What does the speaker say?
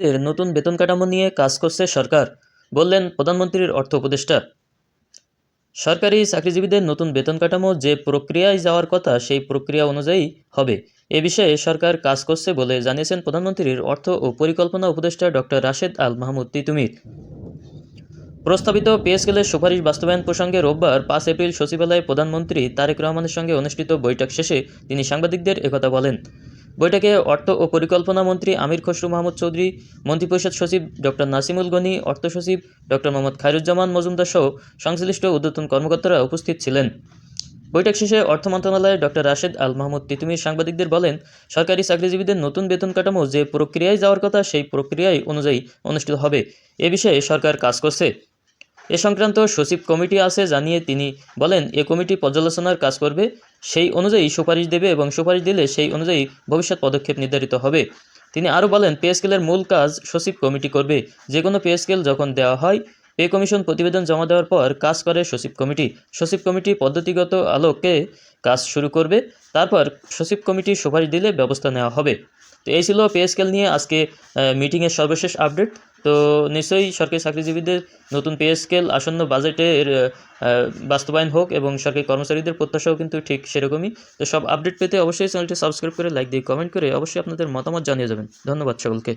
এর নতুন বেতন কাঠামো নিয়ে কাজ করছে সরকার, বললেন প্রধানমন্ত্রীর অর্থ উপদেষ্টা। সরকারি চাকরিজীবীদের নতুন বেতন কাঠামো যে প্রক্রিয়ায় যাওয়ার কথা সেই প্রক্রিয়া অনুযায়ী হবে, এ বিষয়ে সরকার কাজ করছে বলে জানিয়েছেন প্রধানমন্ত্রীর অর্থ ও পরিকল্পনা উপদেষ্টা ডক্টর রাশেদ আল মাহমুদ তিতুমির। প্রস্তাবিত পে স্কেলের সুপারিশ বাস্তবায়ন প্রসঙ্গে রোববার ৫ এপ্রিল সচিবালয়ে প্রধানমন্ত্রী তারেক রহমানের সঙ্গে অনুষ্ঠিত বৈঠক শেষে তিনি সাংবাদিকদের একথা বলেন। বৈঠকে অর্থ ও পরিকল্পনা মন্ত্রী আমির খসরু মাহমুদ চৌধুরী, মন্ত্রিপরিষদ সচিব ডক্টর নাসিমুল গনি, অর্থ সচিব ডক্টর মোহাম্মদ খায়রুজ্জামান মজুমদার সহ সংশ্লিষ্ট ঊর্ধ্বতন কর্মকর্তারা উপস্থিত ছিলেন। বৈঠক শেষে অর্থ মন্ত্রণালয়ের ডক্টর রাশেদ আল মাহমুদ তিতুমির সাংবাদিকদের বলেন, সরকারি চাকরিজীবীদের নতুন বেতন কাঠামো যে প্রক্রিয়ায় যাওয়ার কথা সেই প্রক্রিয়ায় অনুযায়ী অনুষ্ঠিত হবে, এ বিষয়ে সরকার কাজ করছে। এ সংক্রান্ত সচিব কমিটি আছে জানিয়ে তিনি বলেন, এ কমিটি পর্যালোচনার কাজ করবে, সেই অনুযায়ী সুপারিশ দেবে এবং সুপারিশ দিলে সেই অনুযায়ী ভবিষ্যৎ পদক্ষেপ নির্ধারিত হবে। তিনি আরও বলেন, পে স্কেলের মূল কাজ সচিব কমিটি করবে। যে কোনো পে স্কেল যখন দেওয়া হয়, পে কমিশন প্রতিবেদন জমা দেওয়ার পর কাজ করে সচিব কমিটি। সচিব কমিটি পদ্ধতিগত আলোকে কাজ শুরু করবে, তারপর সচিব কমিটি সুপারিশ দিলে ব্যবস্থা নেওয়া হবে। তো এই ছিল পে স্কেল নিয়ে আজকে মিটিংয়ের সর্বশেষ আপডেট। তো নিশ্চয়ই সরকারি চাকরিজীবীদের নতুন পে স্কেল আসন্ন বাজেটের বাস্তবায়ন হোক এবং সরকারি কর্মচারীদের প্রত্যাশাও কিন্তু ঠিক সেরকমই। তো সব আপডেট পেতে অবশ্যই চ্যানেলটি সাবস্ক্রাইব করে, লাইক দিয়ে, কমেন্ট করে অবশ্যই আপনাদের মতামত জানিয়ে যাবেন। ধন্যবাদ সকলকে।